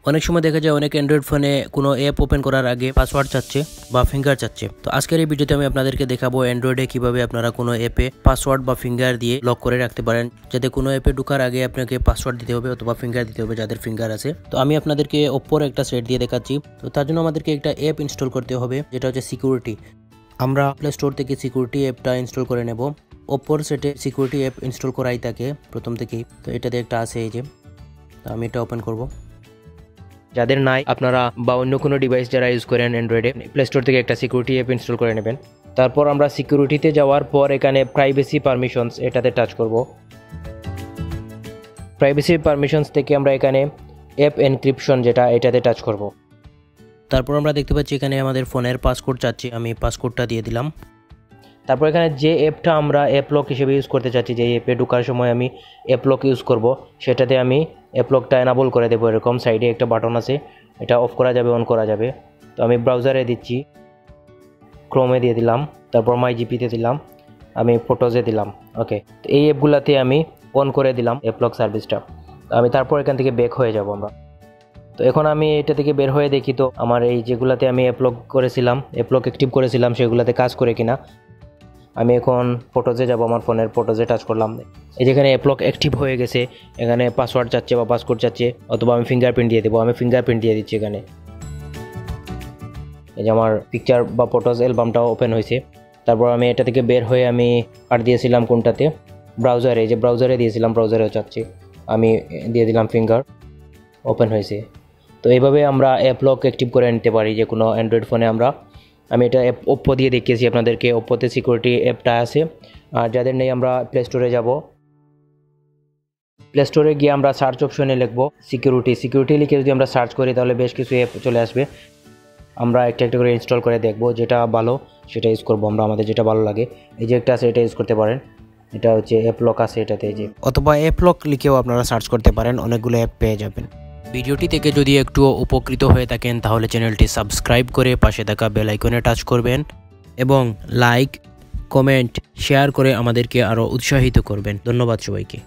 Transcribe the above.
অনেক সময় দেখা যায় অনেক অ্যান্ড্রয়েড ফোনে কোনো অ্যাপ ওপেন করার আগে পাসওয়ার্ড চাচ্ছে বা ফিঙ্গার চাচ্ছে। তো আজকের এই ভিডিওতে আমি আপনাদেরকে দেখাবো অ্যান্ড্রয়েডে কিভাবে আপনারা কোনো অ্যাপে পাসওয়ার্ড বা ফিঙ্গার দিয়ে লক করে রাখতে পারেন। যাতে কোনো অ্যাপে ঢোকার আগে আপনাকে পাসওয়ার্ড দিতে হবে অথবা ফিঙ্গার দিতে হবে যাদের ফিঙ্গার আছে। তো আমি আপনাদেরকে ওপ্পোর একটা সেট দিয়ে দেখাচ্ছি। তো তার জন্য আমাদেরকে একটা অ্যাপ ইনস্টল করতে হবে, যেটা হচ্ছে সিকিউরিটি। আমরা প্লে স্টোর থেকে সিকিউরিটি অ্যাপটা ইনস্টল করে নেব। ওপ্পোর সেটে সিকিউরিটি অ্যাপ ইনস্টল করাই থাকে প্রথম থেকেই। তো এটাতে একটা আছে, এই যে। তো আমি এটা ওপেন করব। যাদের নাই আপনারা বা অন্য কোনো ডিভাইস যারা ইউজ করেন অ্যান্ড্রয়েডে, প্লে স্টোর থেকে একটা সিকিউরিটি অ্যাপ ইনস্টল করে নেবেন। তারপর আমরা সিকিউরিটিতে যাওয়ার পর এখানে প্রাইভেসি পারমিশনস এটাতে টাচ করব। প্রাইভেসি পারমিশনস থেকে আমরা এখানে অ্যাপ এনক্রিপশন যেটা এটাতে টাচ করব। তারপর আমরা দেখতে পাচ্ছি এখানে আমাদের ফোনের পাসকোড চাচ্ছি, আমি পাসকোডটা দিয়ে দিলাম। তারপর এখানে যে অ্যাপটা আমরা অ্যাপলক হিসেবে ইউজ করতে চাচ্ছি, যে অ্যাপে ঢোকার সময় আমি অ্যাপলক ইউজ করব, সেটাতে আমি অ্যাপলকটা এনাবল করে দেবো। এরকম সাইডে একটা বাটন আছে, এটা অফ করা যাবে, অন করা যাবে। তো আমি ব্রাউজারে দিচ্ছি, ক্রোমে দিয়ে দিলাম, তারপর মাই জিপিতে দিলাম, আমি ফটোজে দিলাম। ওকে, তো এই অ্যাপগুলোতে আমি অন করে দিলাম অ্যাপলক সার্ভিসটা। আমি তারপর এখান থেকে ব্যাক হয়ে যাব আমরা। তো এখন আমি এটা থেকে বের হয়ে দেখি তো আমার এই যেগুলাতে আমি অ্যাপলক করেছিলাম, অ্যাপলক অ্যাক্টিভ করেছিলাম, সেগুলোতে কাজ করে কিনা। আমি এখন ফটোজে যাব, আমার ফোনের ফটোজে টাচ করলাম। এই যেখানে অ্যাপলক অ্যাক্টিভ হয়ে গেছে, এখানে পাসওয়ার্ড চাচ্ছে বা পাসকোড চাচ্ছে, অথবা আমি ফিঙ্গারপ্রিন্ট দিয়ে দেবো। আমি ফিঙ্গারপ্রিন্ট দিয়ে দিচ্ছি এখানে। এই যে আমার পিকচার বা ফটোজ অ্যালবামটাও ওপেন হয়েছে। তারপর আমি এটা থেকে বের হয়ে আমি আর দিয়েছিলাম কোনটাতে, ব্রাউজারে, যে ব্রাউজারে দিয়েছিলাম, ব্রাউজারেও চাচ্ছি, আমি দিয়ে দিলাম ফিঙ্গার, ওপেন হয়েছে। তো এইভাবে আমরা অ্যাপলক অ্যাক্টিভ করে নিতে পারি যে কোনো অ্যান্ড্রয়েড ফোনে আমরা। আমি এটা ওপ্পো দিয়ে দেখিয়েছি আপনাদেরকে, ওপ্পোতে সিকিউরিটি অ্যাপটা আছে। আর যাদের নেই আমরা প্লে স্টোরে যাব। প্লে স্টোরে গিয়ে আমরা সার্চ অপশনে লিখব সিকিউরিটি লিখে যদি আমরা সার্চ করি তাহলে বেশ কিছু অ্যাপ চলে আসবে। আমরা একটা একটা করে ইনস্টল করে দেখব, যেটা ভালো সেটা ইউজ করব আমরা, আমাদের যেটা ভালো লাগে। এই যে একটা আছে, এটা ইউজ করতে পারেন। এটা হচ্ছে অ্যাপলক আছে এটাতে, এই যে, অথবা অ্যাপলক লিখেও আপনারা সার্চ করতে পারেন, অনেকগুলো অ্যাপ পেয়ে যাবেন। ভিডিওটি থেকে যদি একটু উপকৃত হয়ে থাকেন তাহলে চ্যানেলটি সাবস্ক্রাইব করে পাশে থাকা বেল আইকনে টাচ করবেন এবং লাইক, কমেন্ট, শেয়ার করে আমাদেরকে আরও উৎসাহিত করবেন। ধন্যবাদ সবাইকে।